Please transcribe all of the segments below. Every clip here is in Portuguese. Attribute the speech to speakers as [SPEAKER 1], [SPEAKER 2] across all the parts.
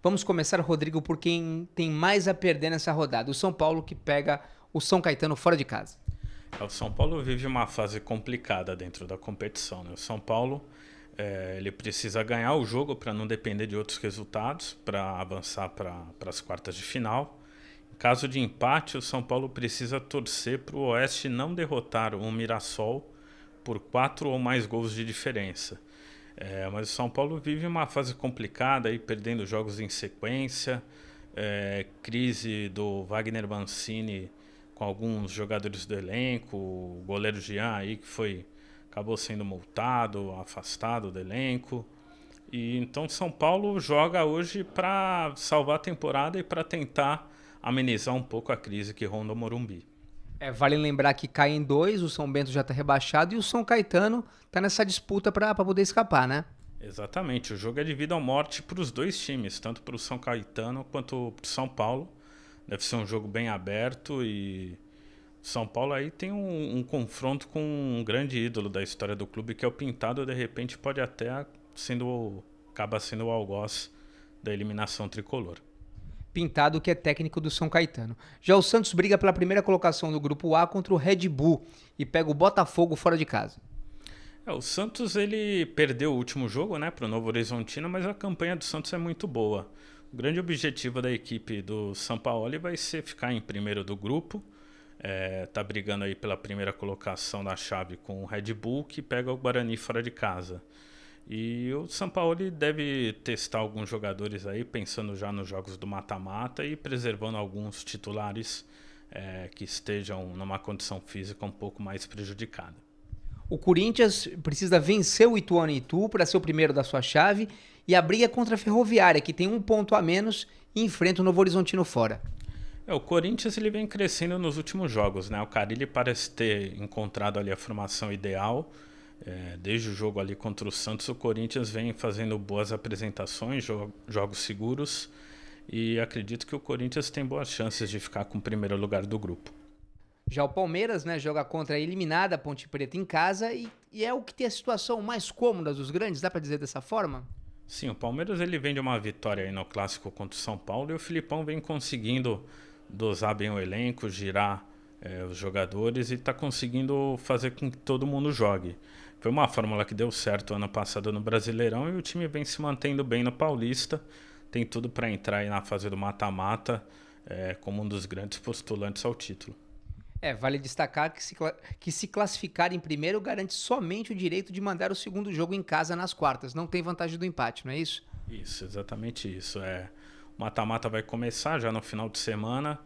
[SPEAKER 1] Vamos começar, Rodrigo, por quem tem mais a perder nessa rodada. O São Paulo que pega o São Caetano fora de casa.
[SPEAKER 2] O São Paulo vive uma fase complicada dentro da competição, né? O São Paulo ele precisa ganhar o jogo para não depender de outros resultados, para avançar para as quartas de final. Em caso de empate, o São Paulo precisa torcer para o Oeste não derrotar o Mirassol por 4 ou mais gols de diferença. Mas o São Paulo vive uma fase complicada, aí, perdendo jogos em sequência, crise do Wagner Mancini com alguns jogadores do elenco, o goleiro Jean aí acabou sendo multado, afastado do elenco. E então São Paulo joga hoje para salvar a temporada e para tentar amenizar um pouco a crise que ronda o Morumbi.
[SPEAKER 1] Vale lembrar que cai em dois, o São Bento já está rebaixado e o São Caetano está nessa disputa para poder escapar, né?
[SPEAKER 2] Exatamente, o jogo é de vida ou morte para os dois times, tanto para o São Caetano quanto para o São Paulo. Deve ser um jogo bem aberto e São Paulo aí tem um confronto com um grande ídolo da história do clube, que é o Pintado. De repente pode até acaba sendo o algoz da eliminação tricolor.
[SPEAKER 1] Pintado, que é técnico do São Caetano. Já o Santos briga pela primeira colocação do grupo A contra o Red Bull e pega o Botafogo fora de casa.
[SPEAKER 2] O Santos ele perdeu o último jogo, né, para o Novo Horizontino, mas a campanha do Santos é muito boa. O grande objetivo da equipe do Sampaoli vai ser ficar em primeiro do grupo. Tá brigando aí pela primeira colocação da chave com o Red Bull, que pega o Guarani fora de casa. E o Sampaoli deve testar alguns jogadores aí, pensando já nos jogos do mata-mata e preservando alguns titulares que estejam numa condição física um pouco mais prejudicada.
[SPEAKER 1] O Corinthians precisa vencer o Ituano e Itu para ser o primeiro da sua chave e a briga é contra a Ferroviária, que tem um ponto a menos e enfrenta o Novo Horizontino fora.
[SPEAKER 2] O Corinthians ele vem crescendo nos últimos jogos, né? O Carille parece ter encontrado ali a formação ideal. Desde o jogo ali contra o Santos, o Corinthians vem fazendo boas apresentações, jogos seguros, e acredito que o Corinthians tem boas chances de ficar com o primeiro lugar do grupo.
[SPEAKER 1] Já o Palmeiras, né, joga contra a eliminada Ponte Preta em casa e é o que tem a situação mais cômoda dos grandes, dá para dizer dessa forma?
[SPEAKER 2] Sim, o Palmeiras ele vem de uma vitória aí no clássico contra o São Paulo, e o Filipão vem conseguindo dosar bem o elenco, girar os jogadores, e está conseguindo fazer com que todo mundo jogue. Foi uma fórmula que deu certo ano passado no Brasileirão, e o time vem se mantendo bem no Paulista. Tem tudo para entrar aí na fase do mata-mata como um dos grandes postulantes ao título.
[SPEAKER 1] Vale destacar que se classificar em primeiro garante somente o direito de mandar o segundo jogo em casa nas quartas. Não tem vantagem do empate, não é isso?
[SPEAKER 2] Isso, exatamente isso. O mata-mata vai começar já no final de semana,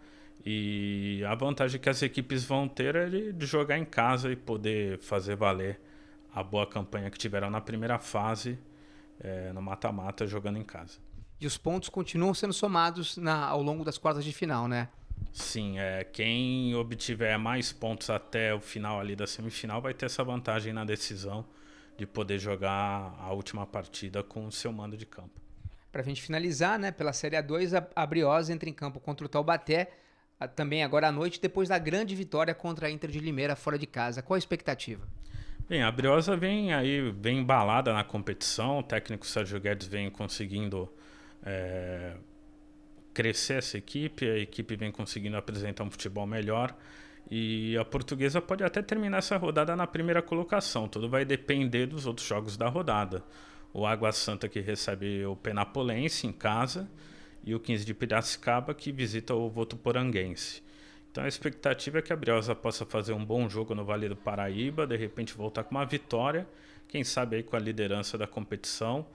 [SPEAKER 2] e a vantagem que as equipes vão ter é de jogar em casa e poder fazer valer a boa campanha que tiveram na primeira fase no mata-mata jogando em casa.
[SPEAKER 1] E os pontos continuam sendo somados ao longo das quartas de final, né?
[SPEAKER 2] Sim, quem obtiver mais pontos até o final ali da semifinal vai ter essa vantagem na decisão de poder jogar a última partida com o seu mando de campo.
[SPEAKER 1] Pra gente finalizar, né, pela Série A2, a Briosa entra em campo contra o Taubaté, também agora à noite, depois da grande vitória contra a Inter de Limeira fora de casa. Qual a expectativa?
[SPEAKER 2] Bem, a Briosa vem embalada na competição. O técnico Sérgio Guedes vem conseguindo crescer essa equipe, a equipe vem conseguindo apresentar um futebol melhor, e a Portuguesa pode até terminar essa rodada na primeira colocação. Tudo vai depender dos outros jogos da rodada. O Água Santa, que recebe o Penapolense em casa, e o 15 de Piracicaba, que visita o Votuporanguense. Então a expectativa é que a Briosa possa fazer um bom jogo no Vale do Paraíba, de repente voltar com uma vitória, quem sabe aí com a liderança da competição.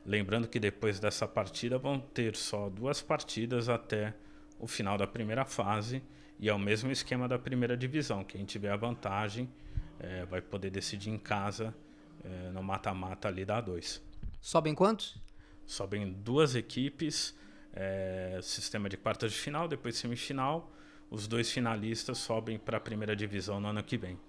[SPEAKER 2] Lembrando que depois dessa partida vão ter só 2 partidas até o final da primeira fase, e é o mesmo esquema da primeira divisão. Quem tiver a vantagem vai poder decidir em casa no mata-mata ali da A2.
[SPEAKER 1] Sobem quantos?
[SPEAKER 2] Sobem 2 equipes, sistema de quartas de final, depois semifinal. Os 2 finalistas sobem para a primeira divisão no ano que vem.